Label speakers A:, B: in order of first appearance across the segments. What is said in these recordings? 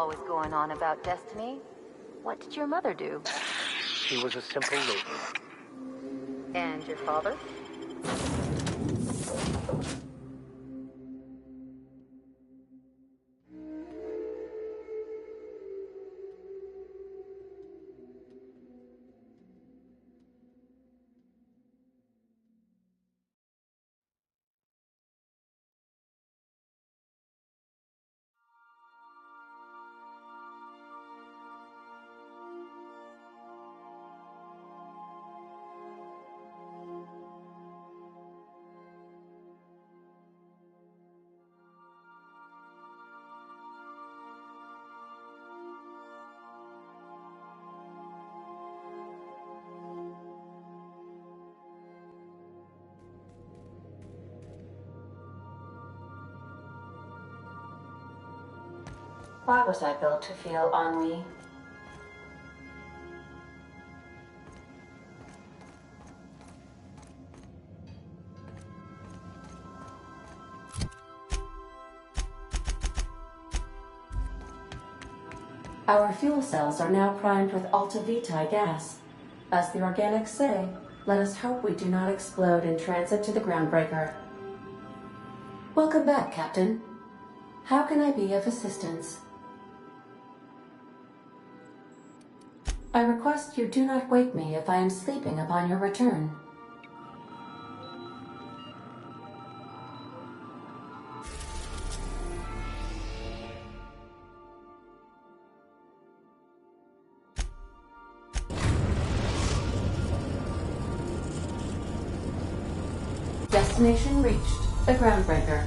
A: always going on about destiny. What did your mother do?
B: She was a simple lady.
A: And your father?
C: Why was I built to feel ennui? Our fuel cells are now primed with Alta Vitae gas. As the organics say, let us hope we do not explode in transit to the groundbreaker. Welcome back, Captain. How can I be of assistance? I request you do not wake me if I am sleeping upon your return. Destination reached, the groundbreaker.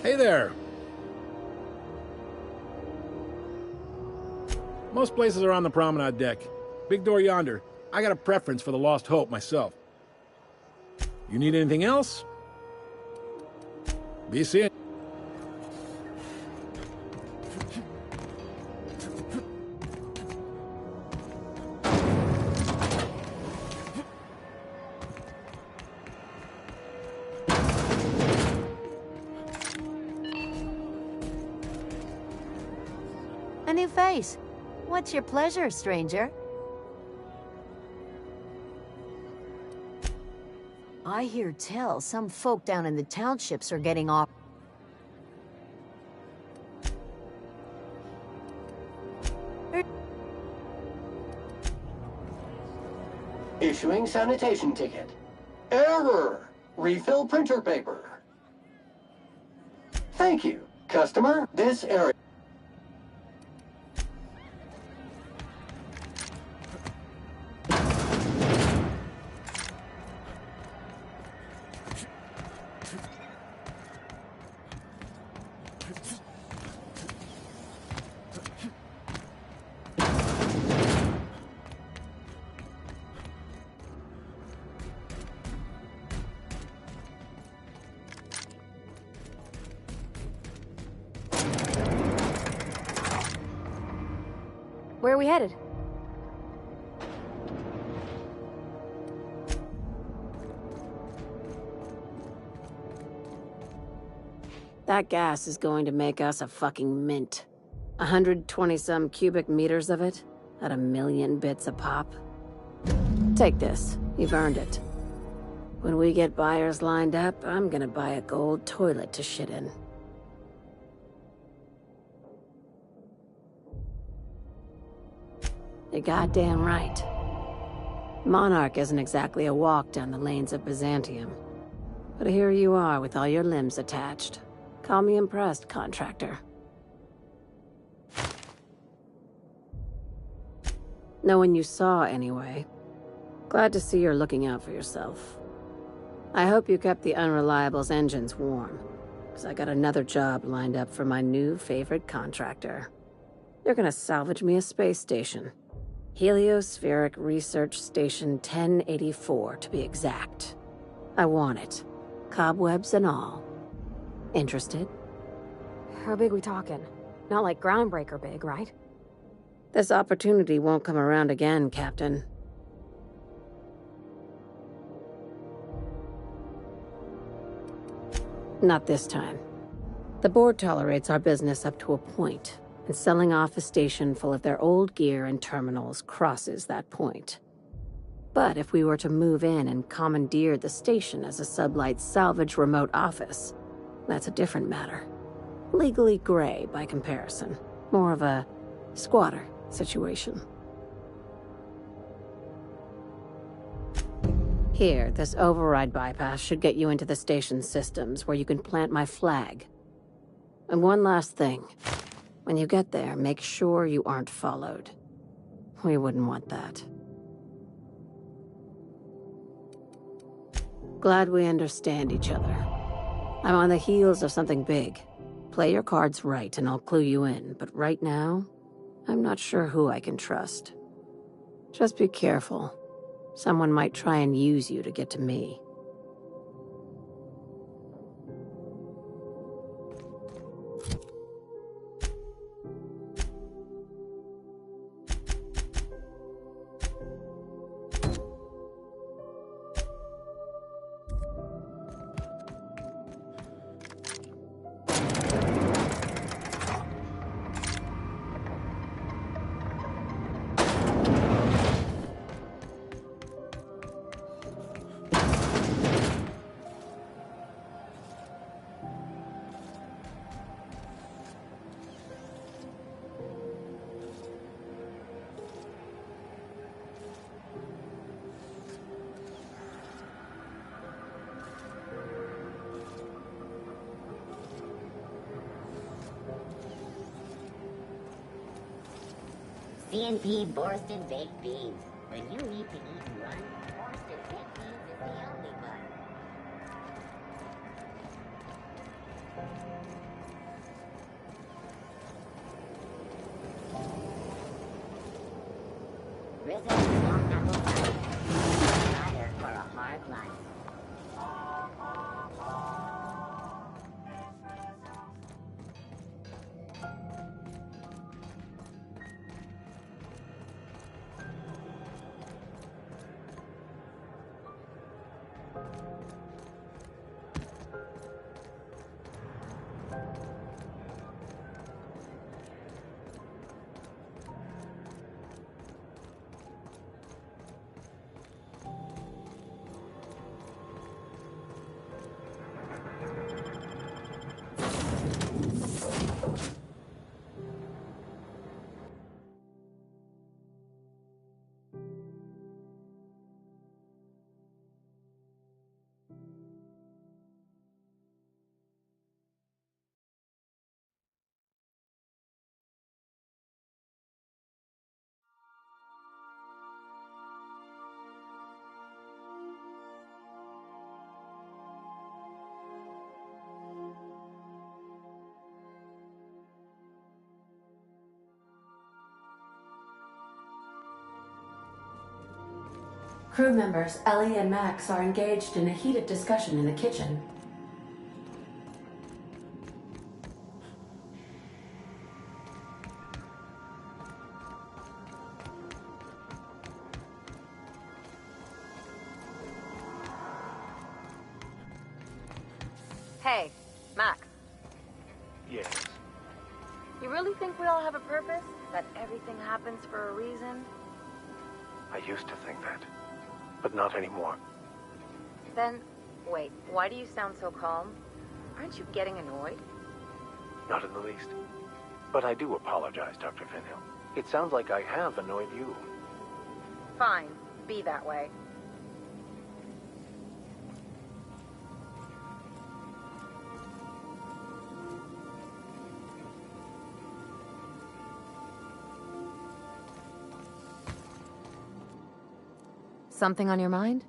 D: Hey there! Most places are on the promenade deck. Big door yonder. I got a preference for the Lost Hope myself. You need anything else? Be seeing.
A: A new face. What's your pleasure, stranger? I hear tell some folk down in the townships are getting off.
E: Issuing sanitation ticket. Error! Refill printer paper. Thank you. Customer, this area.
A: Where are we headed?
F: That gas is going to make us a fucking mint. 120-some cubic meters of it, at 1,000,000 bits a pop. Take this. You've earned it. When we get buyers lined up, I'm gonna buy a gold toilet to shit in. You're goddamn right. Monarch isn't exactly a walk down the lanes of Byzantium. But here you are with all your limbs attached. Call me impressed, contractor. No one you saw, anyway. Glad to see you're looking out for yourself. I hope you kept the Unreliable's engines warm, because I got another job lined up for my new favorite contractor. They're gonna salvage me a space station. Heliospheric Research Station 1084, to be exact. I want it. Cobwebs and all. Interested?
A: How big we talking? Not like groundbreaker big, right?
F: This opportunity won't come around again, Captain. Not this time. The board tolerates our business up to a point, and selling off a station full of their old gear and terminals crosses that point. But if we were to move in and commandeer the station as a sublight salvage remote office, that's a different matter. Legally gray by comparison. More of a squatter situation. Here, this override bypass should get you into the station's systems where you can plant my flag. And one last thing. When you get there, make sure you aren't followed. We wouldn't want that. Glad we understand each other. I'm on the heels of something big. Play your cards right and I'll clue you in, but right now, I'm not sure who I can trust. Just be careful. Someone might try and use you to get to me.
G: CNP Borsted Baked Beans. When you need to eat and run, Borsted Baked Beans is the only one. Risen long apple cider for a hard life.
C: Crew members Ellie and Max are engaged in a heated discussion in the kitchen.
A: Hey, Max.
B: Yes.
H: You really think we all have a purpose? That everything happens for a reason?
B: I used to think that, but not anymore.
H: Then, wait, why do you sound so calm? Aren't you getting annoyed?
B: Not in the least. But I do apologize, Dr. Finhill. It sounds like I have annoyed you.
H: Fine, be that way. Something on your mind?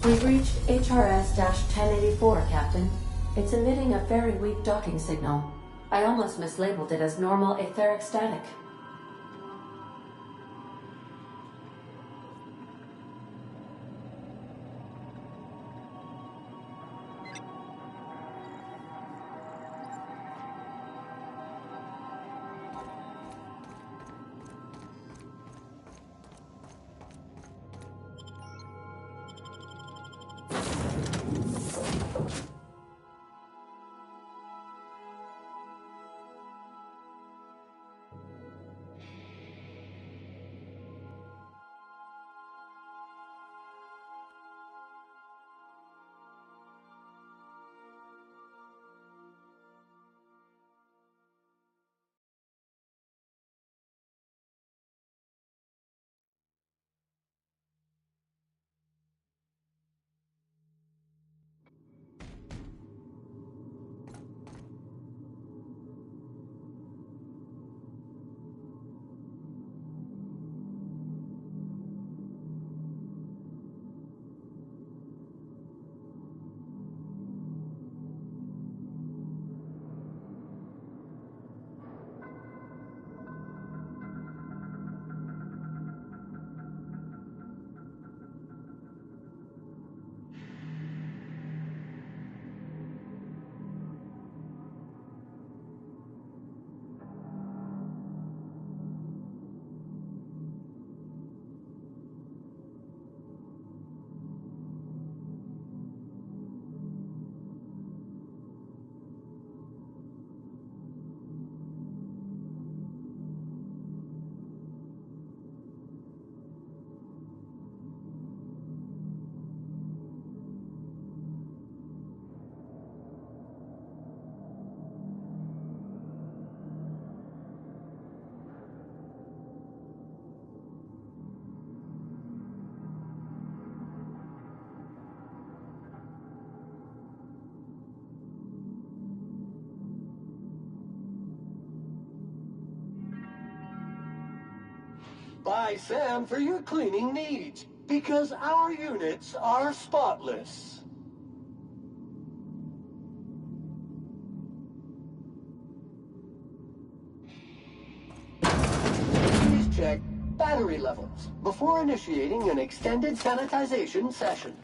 C: We've reached HRS-1084, Captain. It's emitting a very weak docking signal. I almost mislabeled it as normal etheric static.
E: Buy Sam for your cleaning needs, because our units are spotless. Please check battery levels before initiating an extended sanitization session.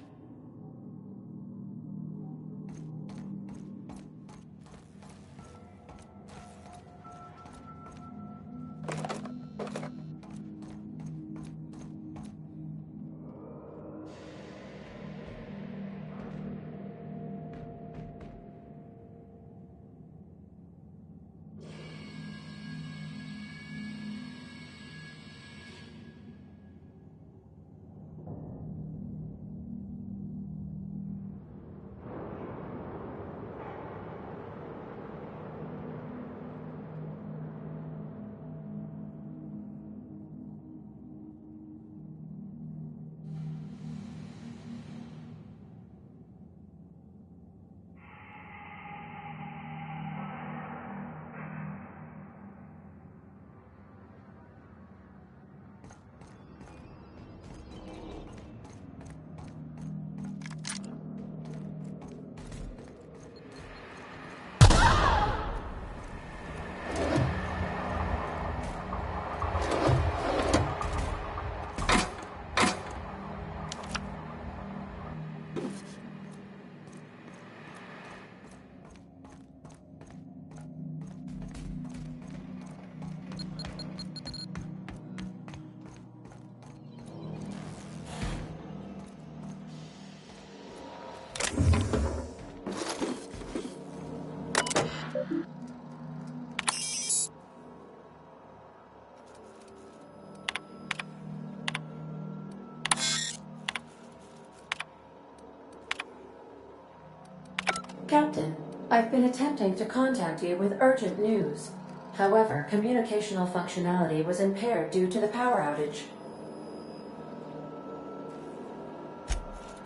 C: Captain, I've been attempting to contact you with urgent news. However, communicational functionality was impaired due to the power outage.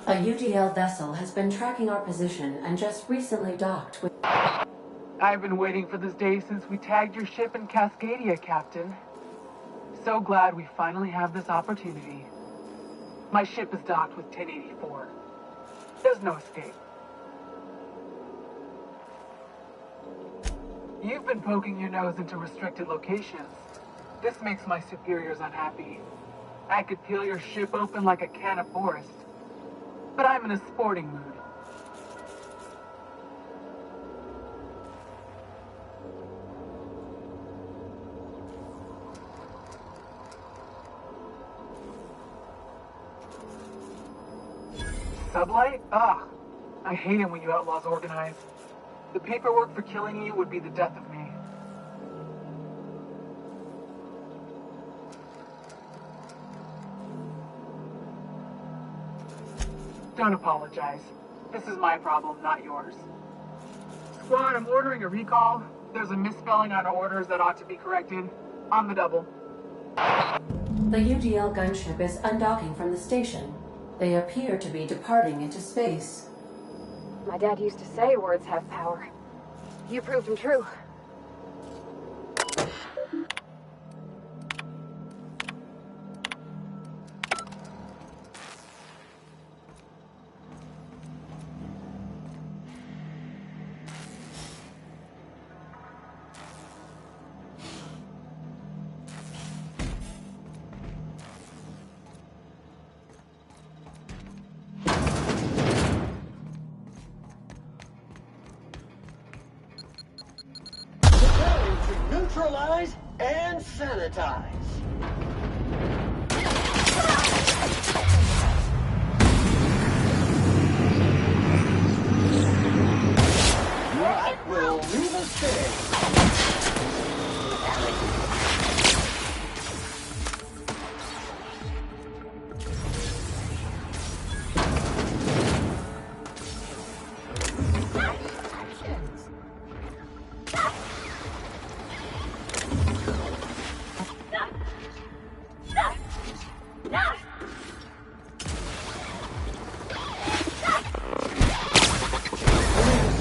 C: A UDL vessel has been tracking our position and just recently docked with...
I: I've been waiting for this day since we tagged your ship in Cascadia, Captain. So glad we finally have this opportunity. My ship is docked with 1084. There's no escape. You've been poking your nose into restricted locations. This makes my superiors unhappy. I could peel your ship open like a can of forest. But I'm in a sporting mood. Sublight? Ugh. I hate it when you outlaws organize. The paperwork for killing you would be the death of me. Don't apologize. This is my problem, not yours. Squad, I'm ordering a recall. There's a misspelling on orders that ought to be corrected. On the double.
C: The UDL gunship is undocking from the station. They appear to be departing into space.
H: My dad used to say words have power. You proved them true.
E: Neutralize and sanitize. That will leave a stain.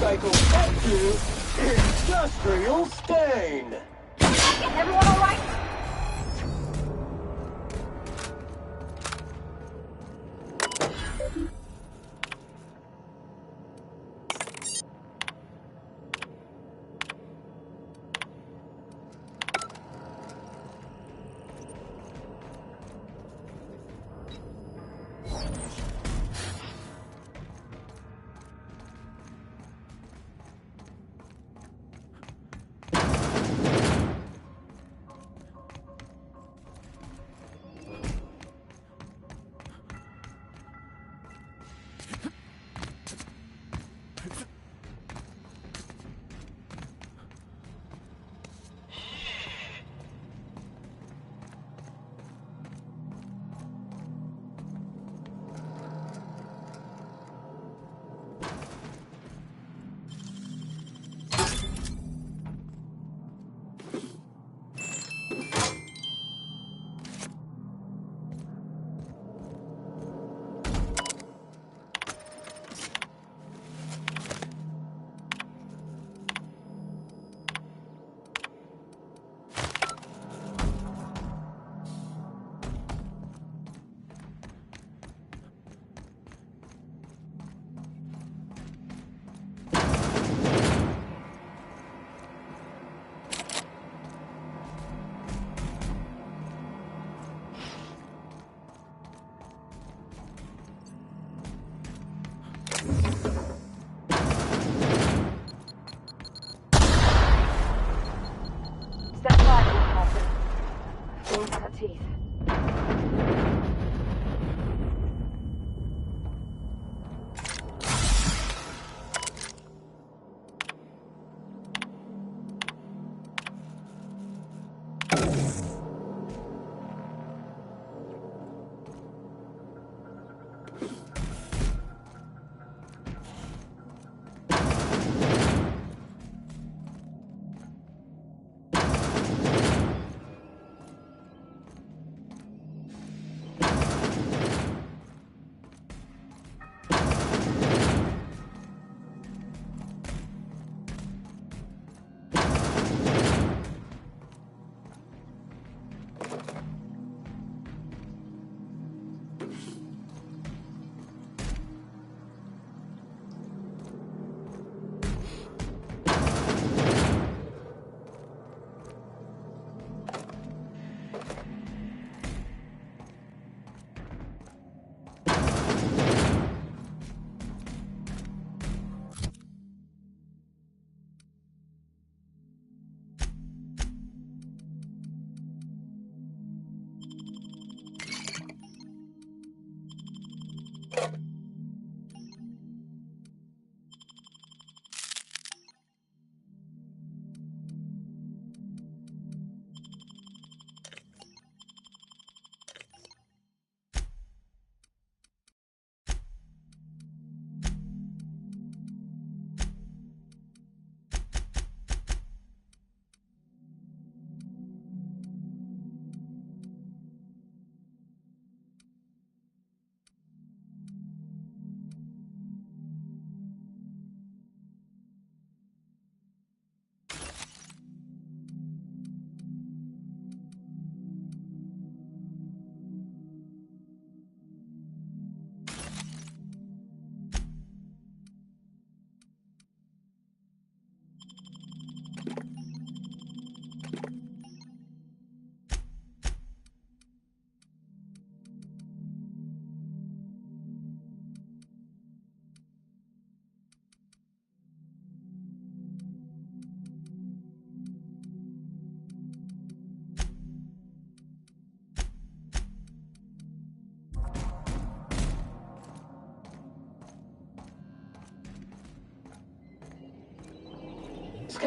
E: Recycle up to industrial stain.
H: Everyone all right? Step back, Captain. Don't cut teeth.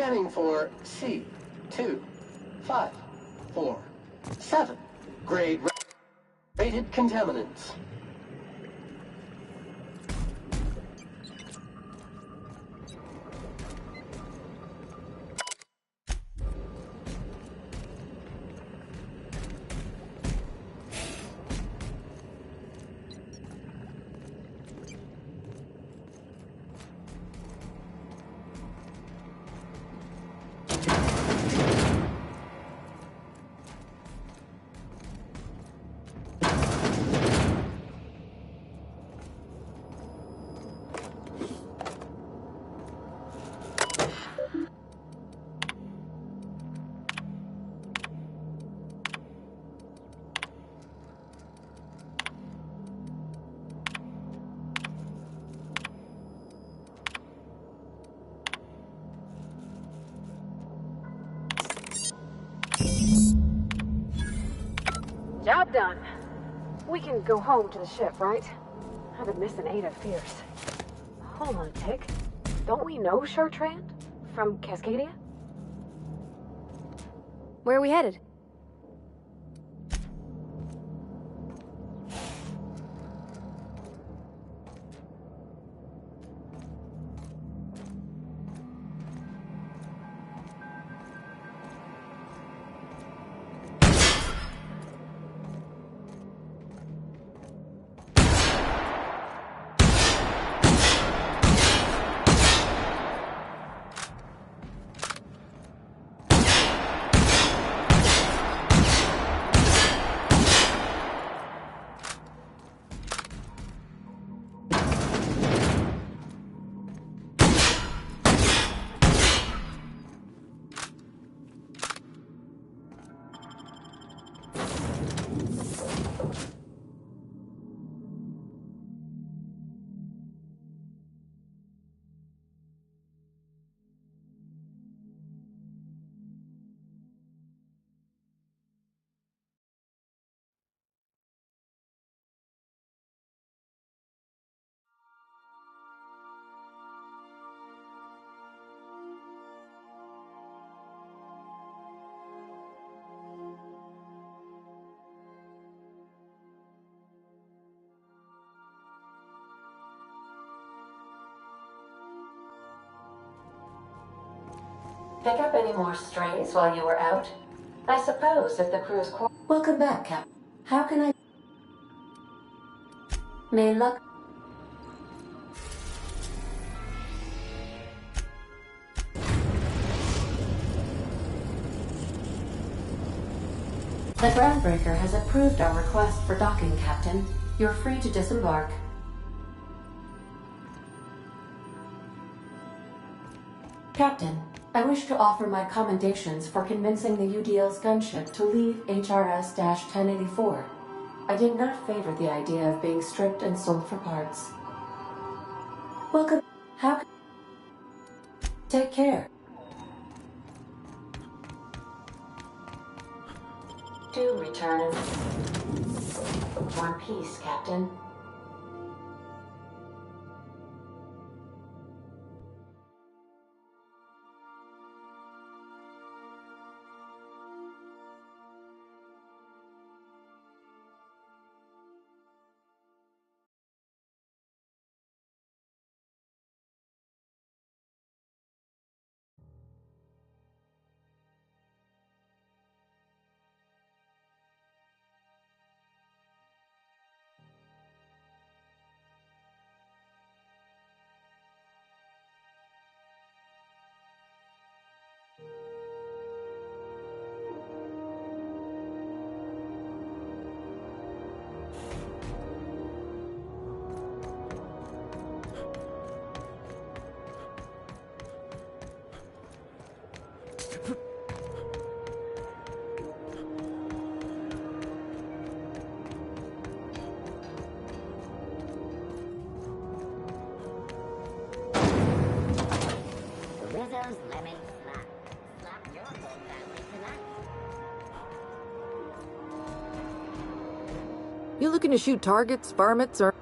E: Scanning for C2547. Grade rated contaminants.
F: Job done. We can go home to the ship, right? I've been missing Ada fierce. Hold on a tick. Don't we know Chartrand? From Cascadia? Where are we headed?
C: Pick up any more strays while you were out? I suppose if the crew's Welcome back, Cap. How can I... May luck... The groundbreaker has approved our request for docking, Captain. You're free to disembark. Captain, I wish to offer my commendations for convincing the UDL's gunship to leave HRS-1084. I did not favor the idea of being stripped and sold for parts. Welcome. Take care. Do return in one piece, Captain.
G: Rizzo's Lemon Slap. Slap your whole family tonight.
J: You looking to shoot targets, varmints, or...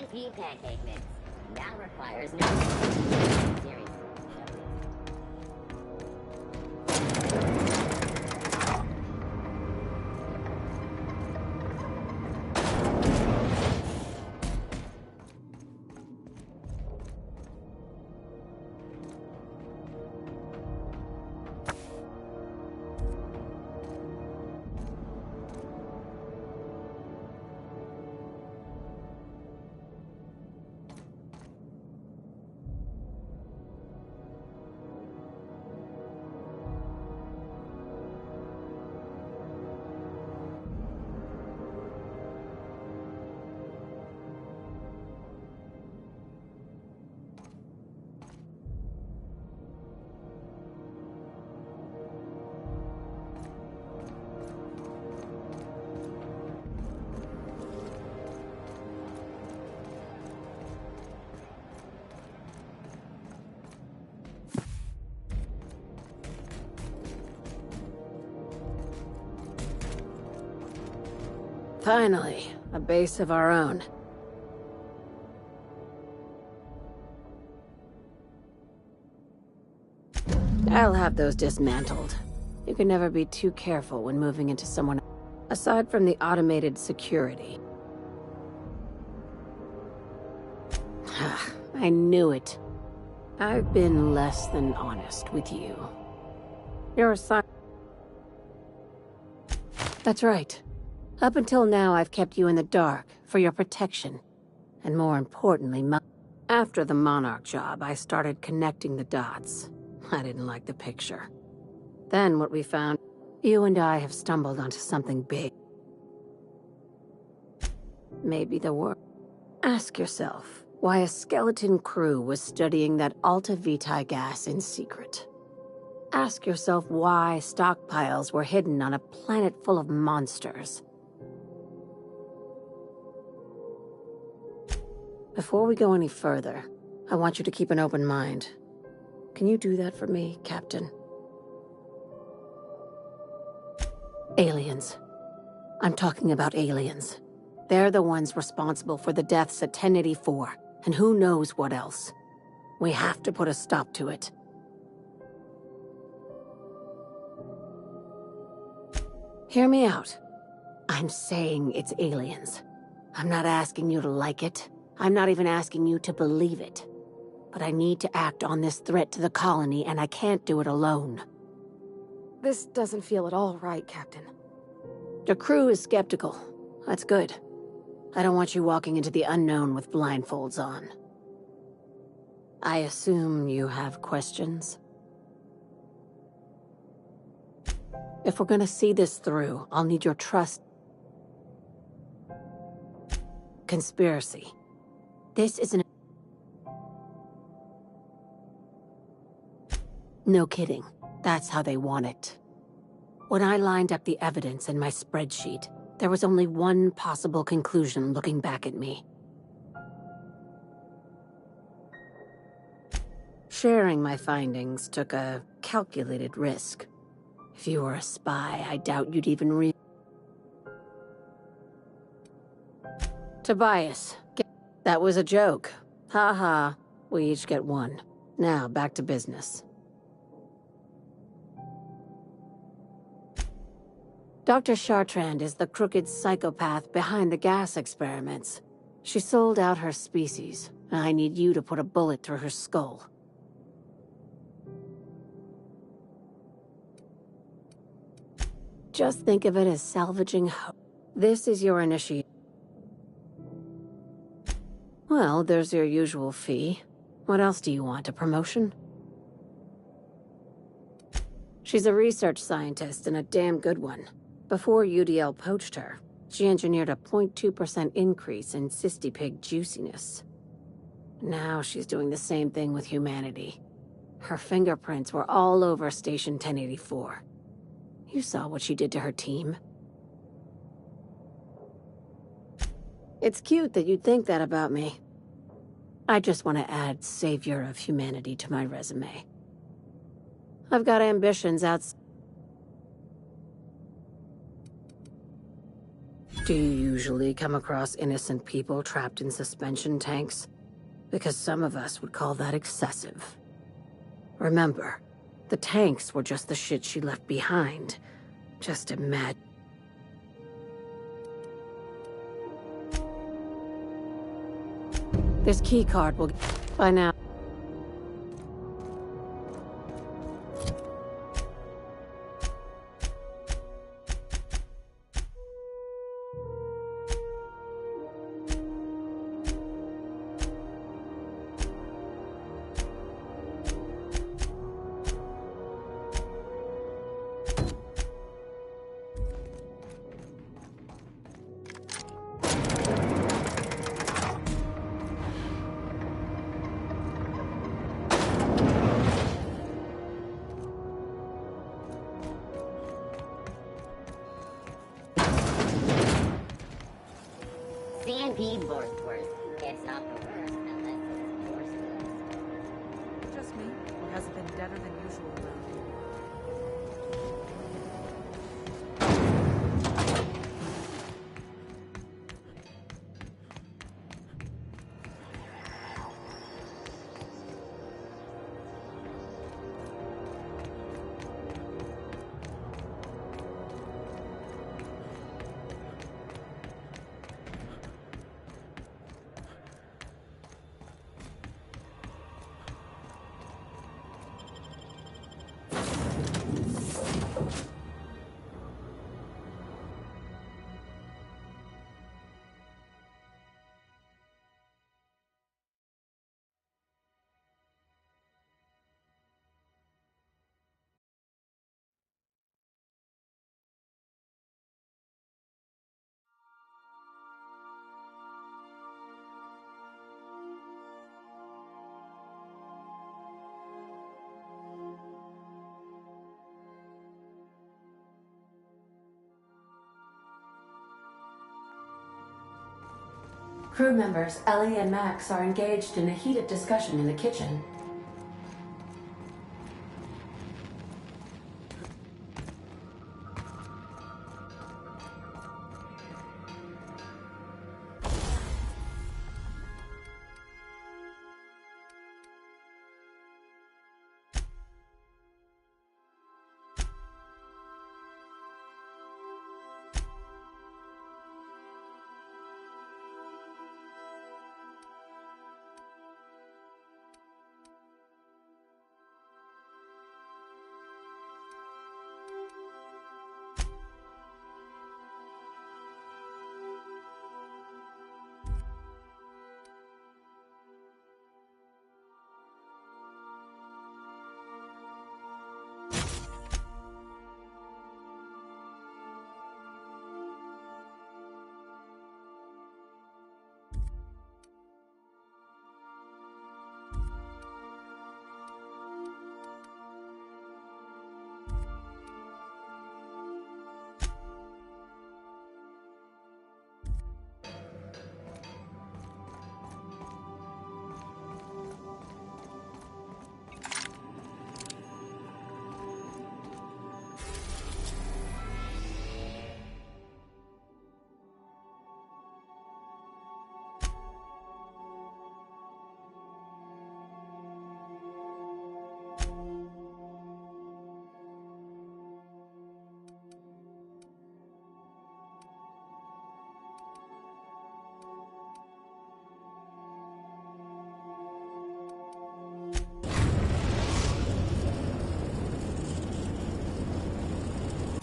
G: a few pancake mix. That requires no serious.
F: Finally, a base of our own. I'll have those dismantled. You can never be too careful when moving into someone. Aside from the automated security. I knew it. I've been less than honest with you. You're a sign. That's right. Up until now, I've kept you in the dark for your protection. And more importantly, after the Monarch job, I started connecting the dots. I didn't like the picture. Then what we found, you and I have stumbled onto something big. Maybe the world. Ask yourself why a skeleton crew was studying that Alta Vitae gas in secret. Ask yourself why stockpiles were hidden on a planet full of monsters. Before we go any further, I want you to keep an open mind. Can you do that for me, Captain? Aliens. I'm talking about aliens. They're the ones responsible for the deaths at 1084, and who knows what else. We have to put a stop to it. Hear me out. I'm saying it's aliens. I'm not asking you to like it. I'm not even asking you to believe it. But I need to act on this threat to the colony, and I can't do it alone.
J: This doesn't feel at all right, Captain.
F: The crew is skeptical. That's good. I don't want you walking into the unknown with blindfolds on. I assume you have questions? If we're gonna see this through, I'll need your trust. Conspiracy. This isn't... No kidding. That's how they want it. When I lined up the evidence in my spreadsheet, there was only one possible conclusion looking back at me. Sharing my findings took a calculated risk. If you were a spy, I doubt you'd even read. Tobias, that was a joke. Ha ha. We each get one. Now, back to business. Dr. Chartrand is the crooked psychopath behind the gas experiments. She sold out her species, and I need you to put a bullet through her skull. Just think of it as salvaging hope. This is your initiate. Well, there's your usual fee. What else do you want, a promotion? She's a research scientist and a damn good one. Before UDL poached her, she engineered a 0.2% increase in cystipig juiciness. Now she's doing the same thing with humanity. Her fingerprints were all over Station 1084. You saw what she did to her team. It's cute that you'd think that about me. I just want to add savior of humanity to my resume. I've got ambitions outside. Do you usually come across innocent people trapped in suspension tanks? Because some of us would call that excessive. Remember, the tanks were just the shit she left behind. Just imagine. This key card will... By now.
G: CNP Borthworth. It's not the worst unless it's your skills.
K: Just me, or has it been deader than usual around here?
C: Crew members Ellie and Max are engaged in a heated discussion in the kitchen.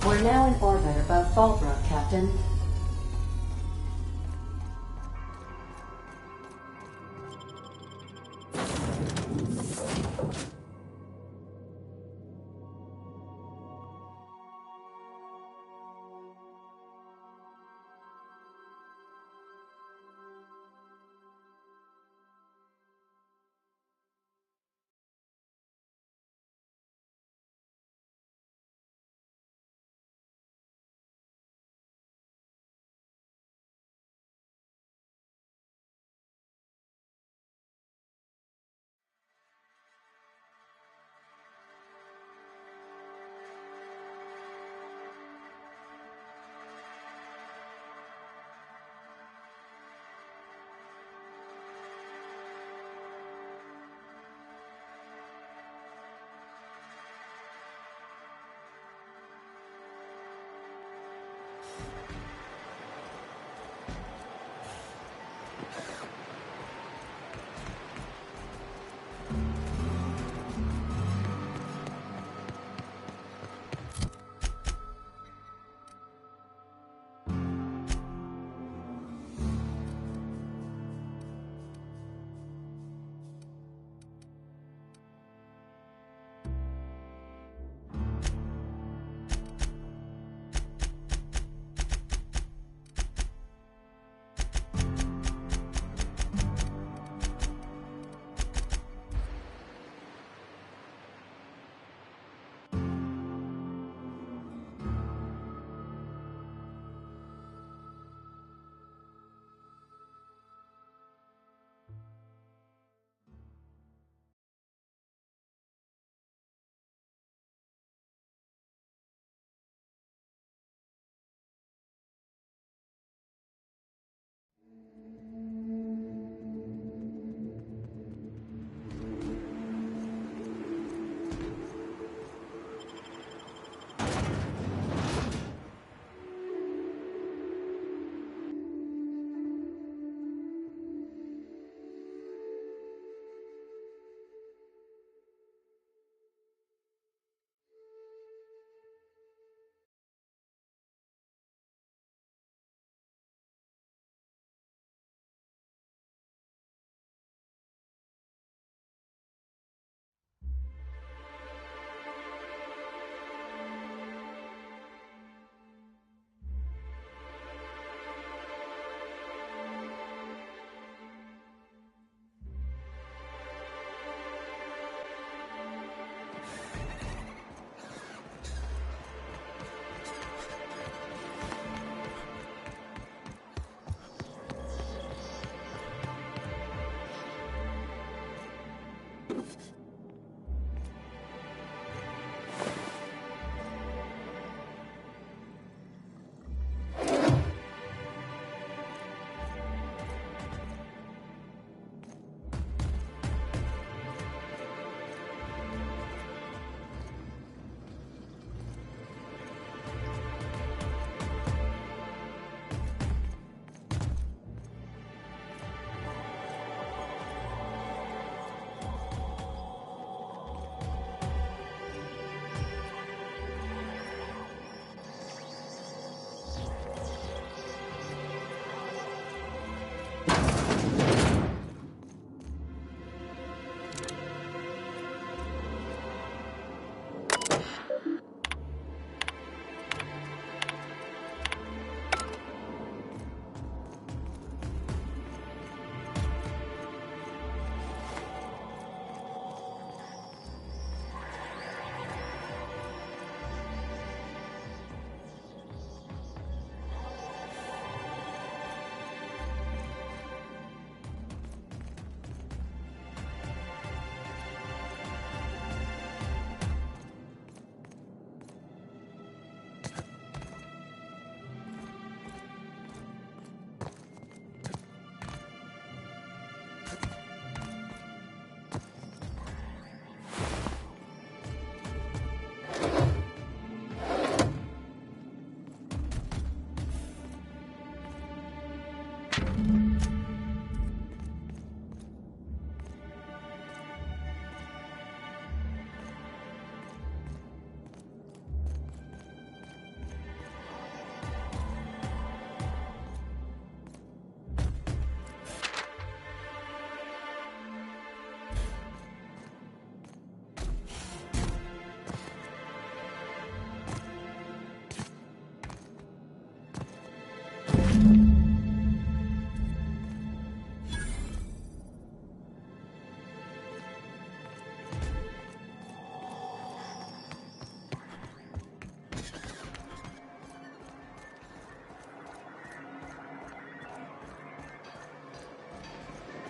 C: We're now in orbit above Fallbrook, Captain.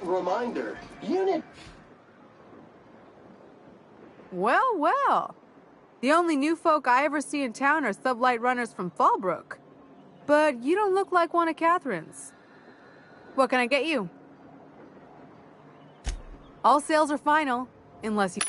E: Reminder, unit...
K: Well, well. The only new folk I ever see in town are sublight runners from Fallbrook. But you don't look like one of Catherine's. What can I get you? All sales are final, unless you...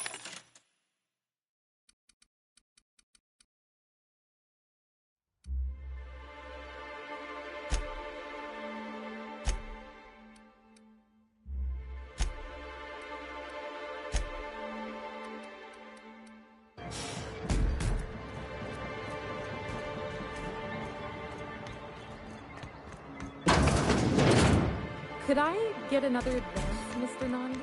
L: Could I get another advance, Mr. Nandi?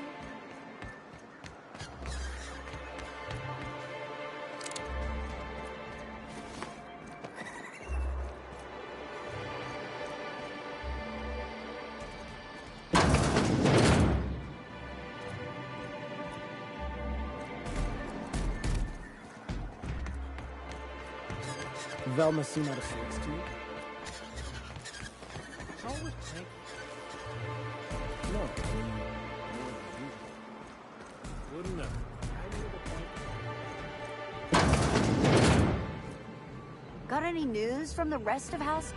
M: Velma seem out of sorts too?
D: How was Hank? No. Wouldn't know.
A: Got any news from the rest of House?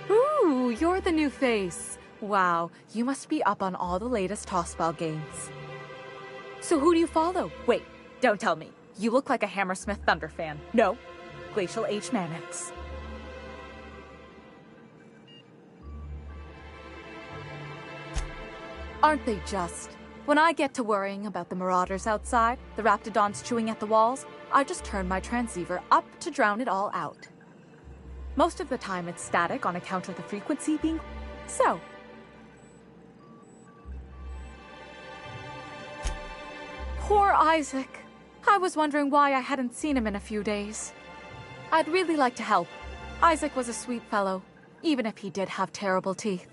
N: Ooh, you're the new face. Wow, you must be up on all the latest Tossball games. So who do you follow? Wait, don't tell me. You look like a Hammersmith Thunder fan. No, Glacial H. Mammoths. Aren't they just? When I get to worrying about the marauders outside, the raptidons chewing at the walls, I just turn my transceiver up to drown it all out. Most of the time it's static on account of the frequency being so. Poor Isaac. I was wondering why I hadn't seen him in a few days. I'd really like to help. Isaac was a sweet fellow, even if he did have terrible teeth.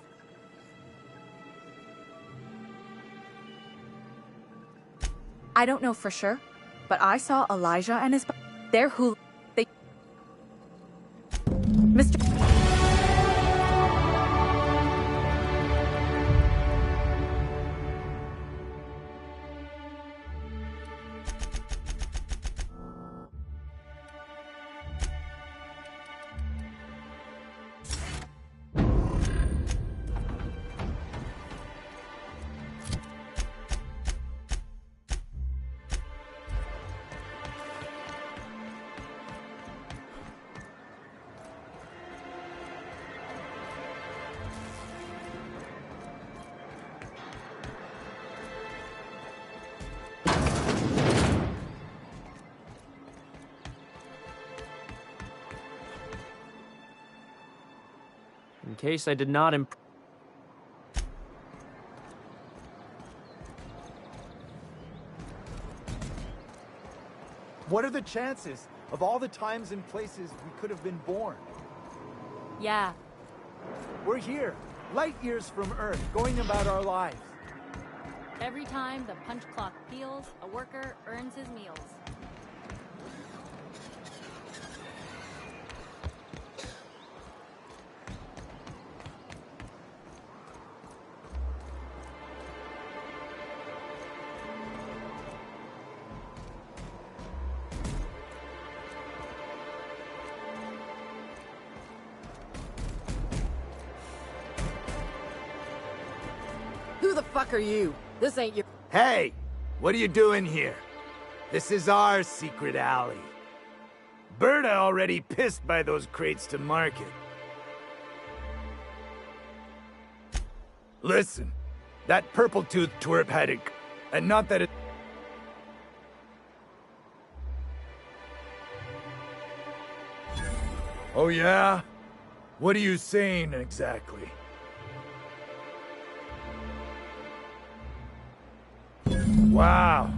N: I don't know for sure, but I saw Elijah and his... They're who... They... Mr.
O: In case I did not
P: What are the chances of all the times and places we could have been born?
L: Yeah.
P: We're here, light years from Earth, going about our lives.
L: Every time the punch clock peals, a worker earns his meals.
M: Who the fuck are you? This ain't your...
Q: Hey! What are you doing here? This is our secret alley. Berta already pissed by those crates to market. Listen, that purple-toothed twerp had it... And not that it... Oh yeah? What are you saying exactly? Wow.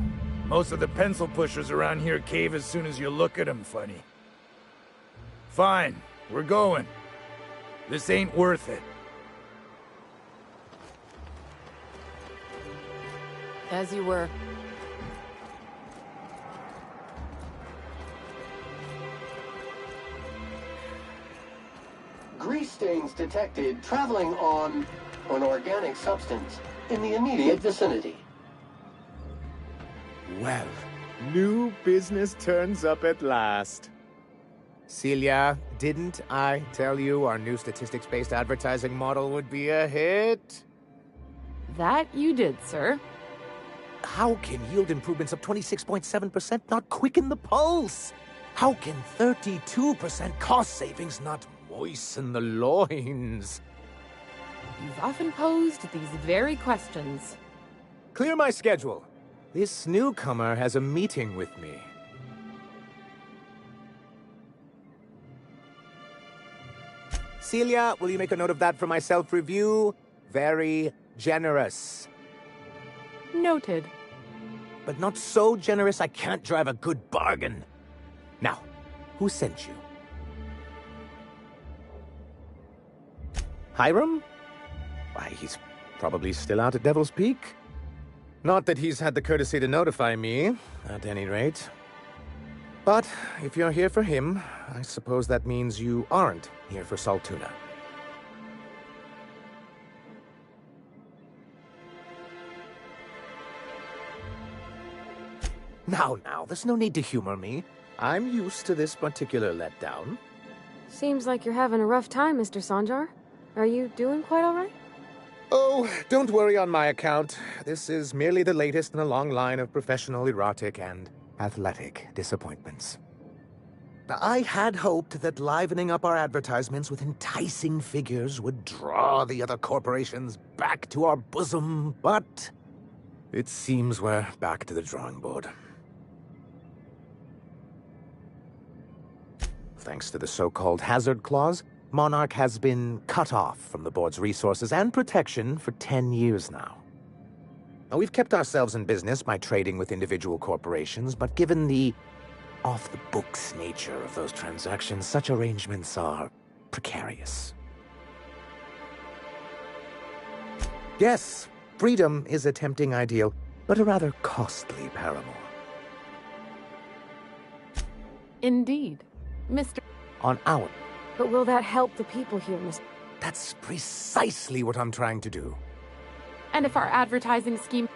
Q: Most of the pencil pushers around here cave as soon as you look at them funny. Fine, we're going. This ain't worth it.
M: As you were.
E: Grease stains detected traveling on an organic substance in the immediate vicinity.
R: Well, new business turns up at last. Celia, didn't I tell you our new statistics-based advertising model would be a hit?
L: That you did, sir.
R: How can yield improvements of 26.7% not quicken the pulse? How can 32% cost savings not moisten the loins?
L: You've often posed these very questions.
R: Clear my schedule. This newcomer has a meeting with me. Celia, will you make a note of that for my self-review? Very generous.
K: Noted.
R: But not so generous I can't drive a good bargain. Now, who sent you? Hiram? Why, he's probably still out at Devil's Peak. Not that he's had the courtesy to notify me, at any rate. But if you're here for him, I suppose that means you aren't here for Saltuna. Now, there's no need to humor me. I'm used to this particular letdown.
J: Seems like you're having a rough time, Mr. Sanjar. Are you doing quite all right?
R: Oh, don't worry on my account. This is merely the latest in a long line of professional erotic and athletic disappointments. Now, I had hoped that livening up our advertisements with enticing figures would draw the other corporations back to our bosom, but it seems we're back to the drawing board. Thanks to the so-called hazard clause, Monarch has been cut off from the board's resources and protection for 10 years now. Now, we've kept ourselves in business by trading with individual corporations, but given the off-the-books nature of those transactions, such arrangements are precarious. Yes, freedom is a tempting ideal, but a rather costly paramour.
K: Indeed. Mr.
R: On our...
J: But will that help the people here, Mr.
R: That's precisely what I'm trying to do.
K: And if our advertising scheme...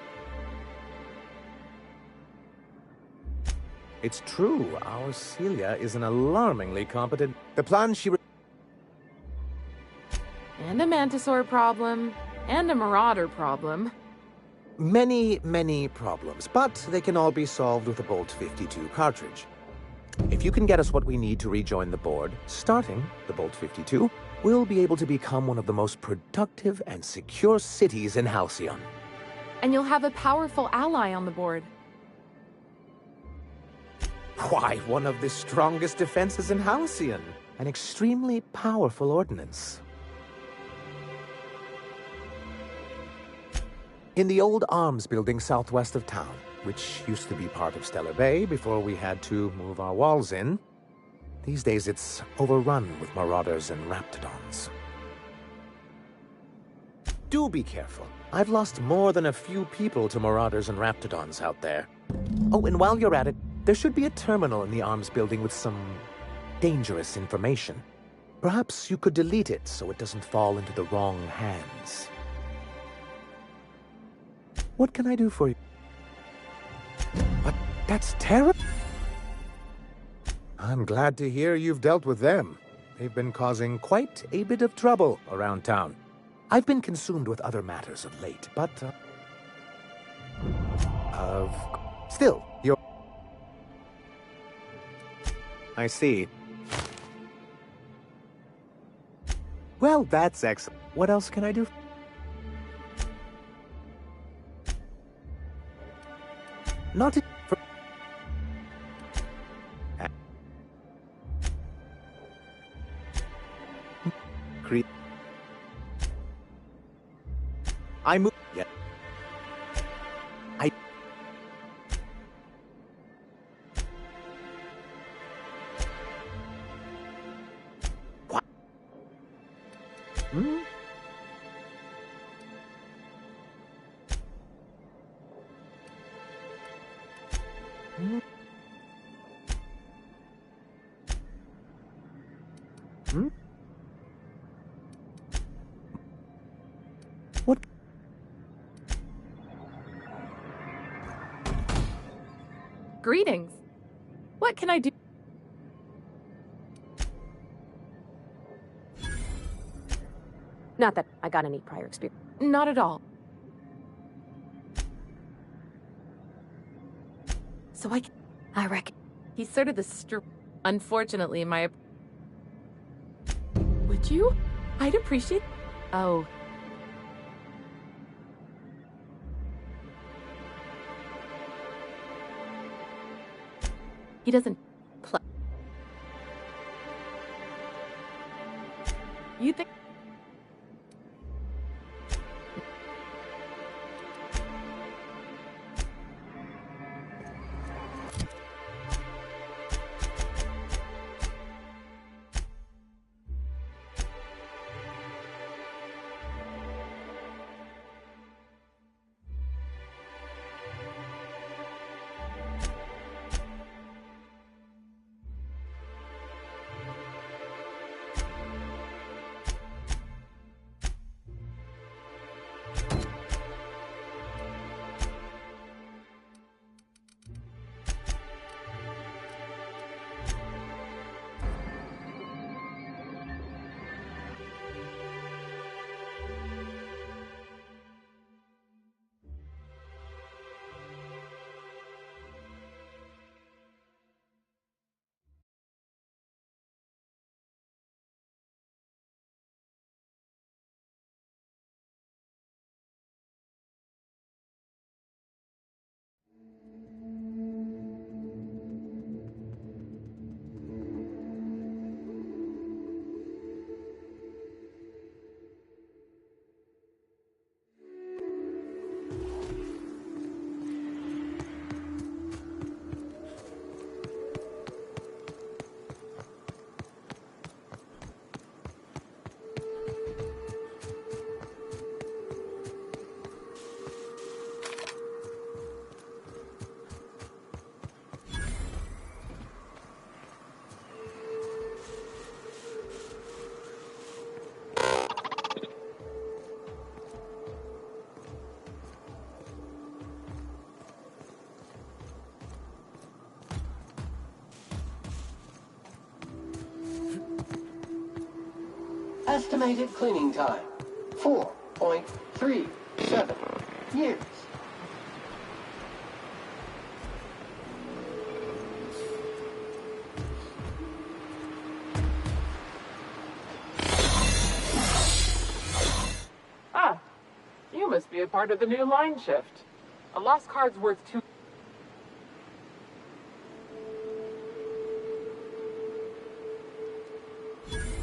R: It's true, our Celia is an alarmingly competent... The plan she...
K: And a Mantisaur problem. And a Marauder problem.
R: Many, many problems, but they can all be solved with a Bolt 52 cartridge. If you can get us what we need to rejoin the board, starting the Bolt 52, we'll be able to become one of the most productive and secure cities in Halcyon.
K: And you'll have a powerful ally on the board.
R: Why, one of the strongest defenses in Halcyon. An extremely powerful ordnance. In the old arms building southwest of town, which used to be part of Stellar Bay before we had to move our walls in. These days it's overrun with marauders and raptidons. Do be careful. I've lost more than a few people to marauders and raptidons out there. Oh, and while you're at it, there should be a terminal in the arms building with some dangerous information. Perhaps you could delete it so it doesn't fall into the wrong hands. What can I do for you? But that's terrible. I'm glad to hear you've dealt with them. They've been causing quite a bit of trouble around town. I've been consumed with other matters of late, but... Still, you're... I see. Well, that's excellent. What else can I do? Not for... I move... Yeah. What? Hmm? Hmm? Hmm? What?
K: Greetings. What can I do?
J: Not that I got any prior experience.
K: Not at all. So I reckon he's sort of the unfortunately, my... Would you? I'd appreciate... Oh. He doesn't play. You think...
E: Estimated cleaning time, 4.37 years.
I: Ah, you must be a part of the new line shift. A lost card's worth 2.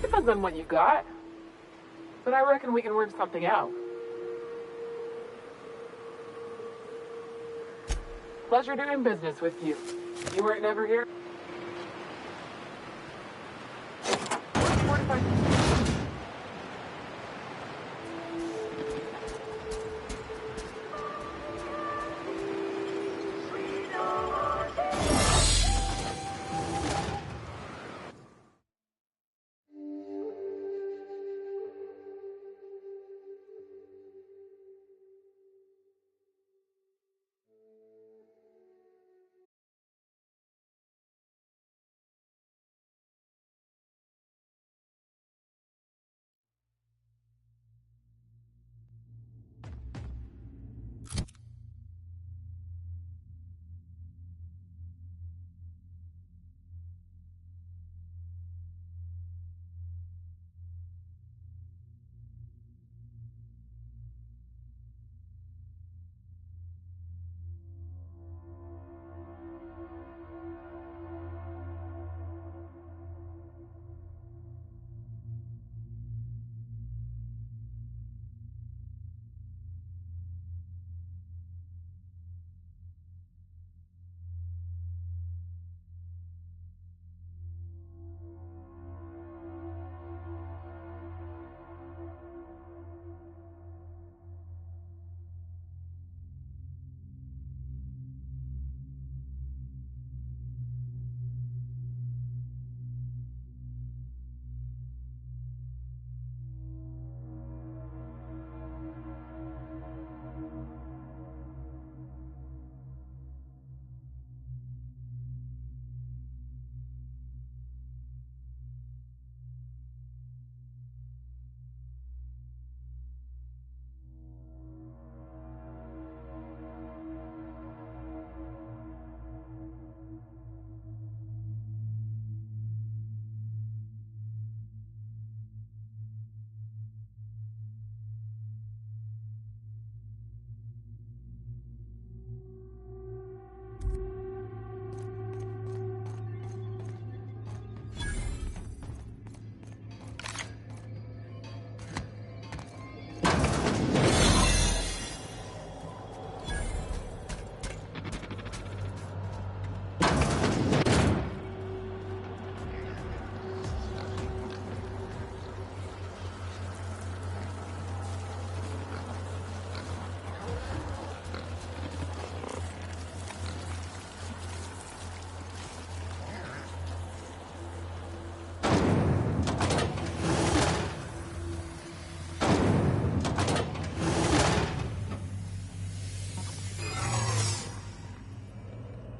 I: Depends on what you got. But I reckon we can work something out. Pleasure doing business with you. You weren't never here?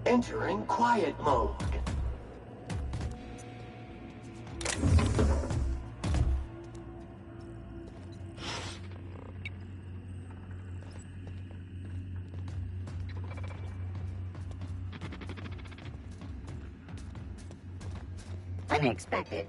E: Entering quiet mode.
G: Unexpected.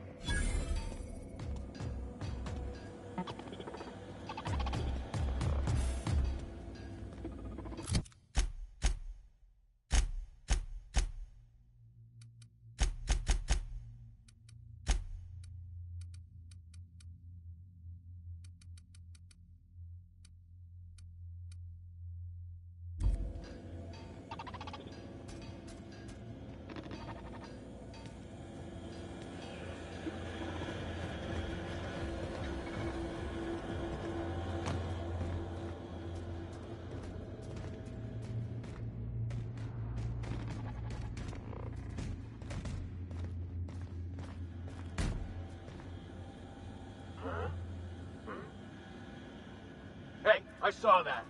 O: Hey, I saw that.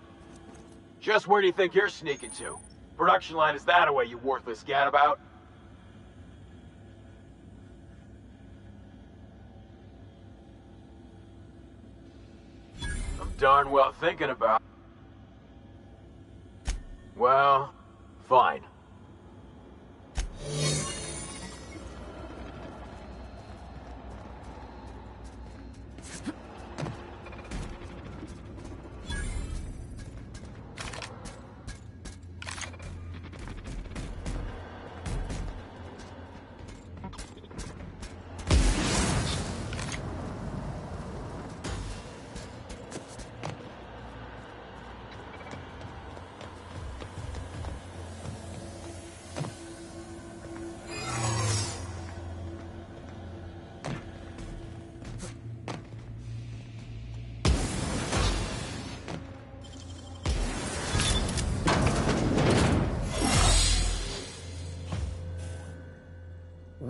O: Just where do you think you're sneaking to? Production line is that away, you worthless gadabout? darn well thinking about. Well, fine.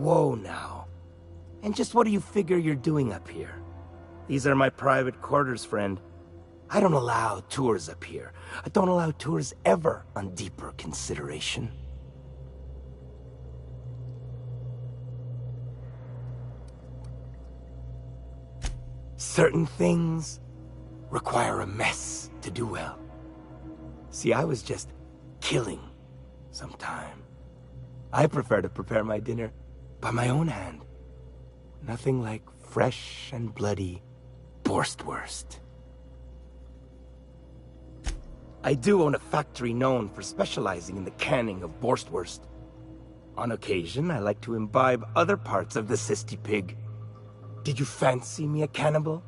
S: Whoa now. And just what do you figure you're doing up here? These are my private quarters, friend. I don't allow tours up here. I don't allow tours ever on deeper consideration. Certain things require a mess to do well. See, I was just killing some time. I prefer to prepare my dinner by my own hand. Nothing like fresh and bloody Borstwurst. I do own a factory known for specializing in the canning of Borstwurst. On occasion, I like to imbibe other parts of the cysty pig. Did you fancy me a cannibal?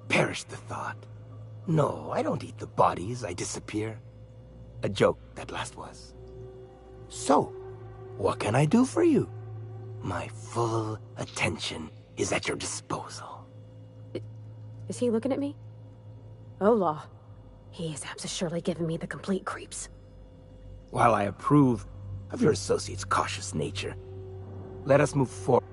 S: Perish the thought. No, I don't eat the bodies, I disappear. A joke that last was. So, what can I do for you? My full attention is at your disposal.
F: Is he looking at me? Oh, law. He is surely giving me the complete creeps.
S: While I approve of your associate's cautious nature, let us move forward.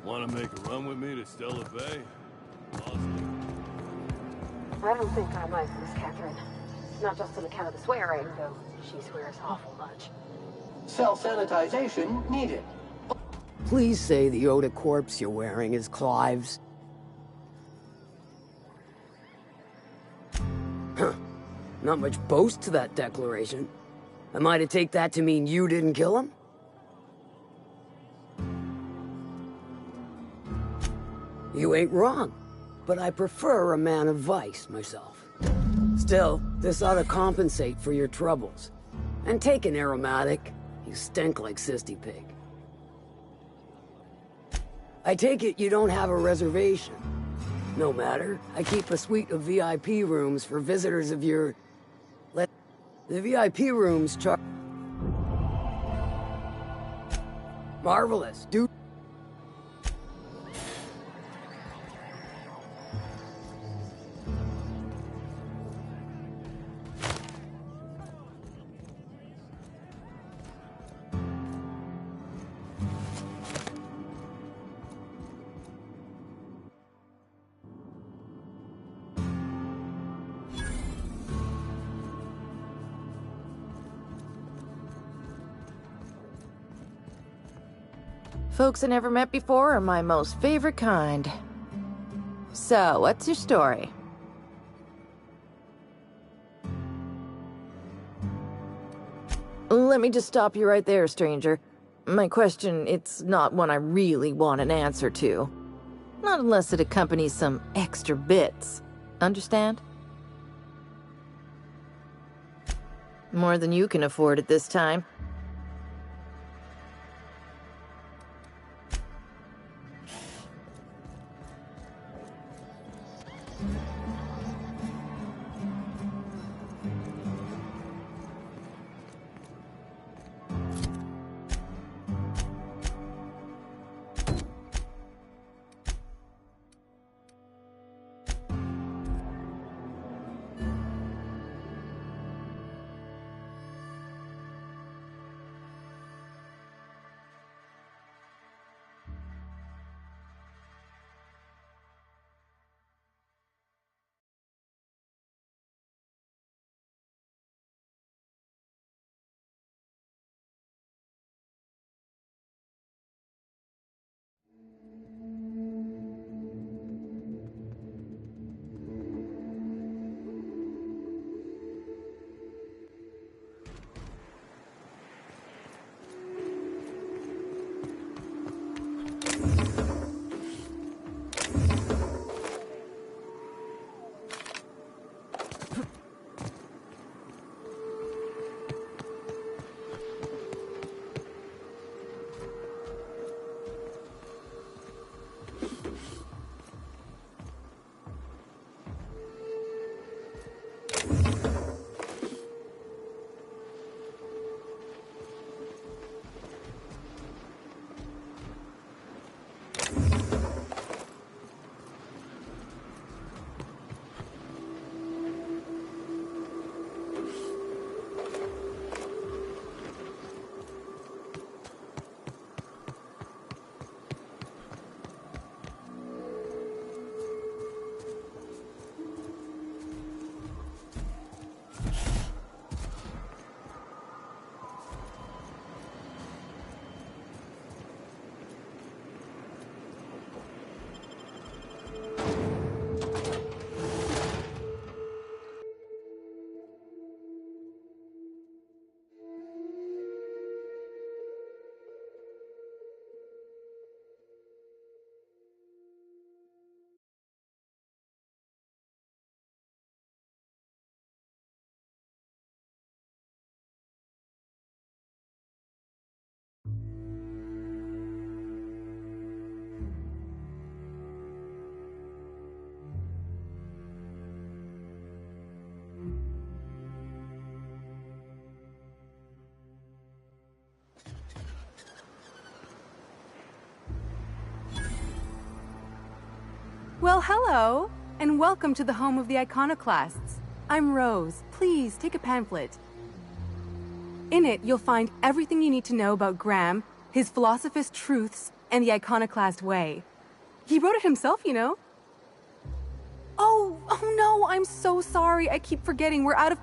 T: Want to make a run with me to Stella Bay? Awesome.
F: I don't think I like Miss Catherine. Not just on account of the swearing, though she swears awful much.
E: Cell sanitization needed.
M: Please say the Oda corpse you're wearing is Clive's. Huh. Not much boast to that declaration. Am I to take that to mean you didn't kill him? You ain't wrong, but I prefer a man of vice myself. Still, this ought to compensate for your troubles. And take an aromatic. You stink like Sisty Pig. I take it you don't have a reservation. No matter, I keep a suite of VIP rooms for visitors of your... The VIP rooms charge... Marvelous, dude.
T: Folks I never met before are my most favorite kind. So, what's your story? Let me just stop you right there, stranger. My question, it's not one I really want an answer to. Not unless it accompanies some extra bits. Understand? More than you can afford at this time.
K: Well, hello, and welcome to the home of the Iconoclasts. I'm Rose. Please, take a pamphlet. In it, you'll find everything you need to know about Graham, his philosophist truths, and the Iconoclast way. He wrote it himself, you know. Oh no, I'm so sorry. I keep forgetting we're out of...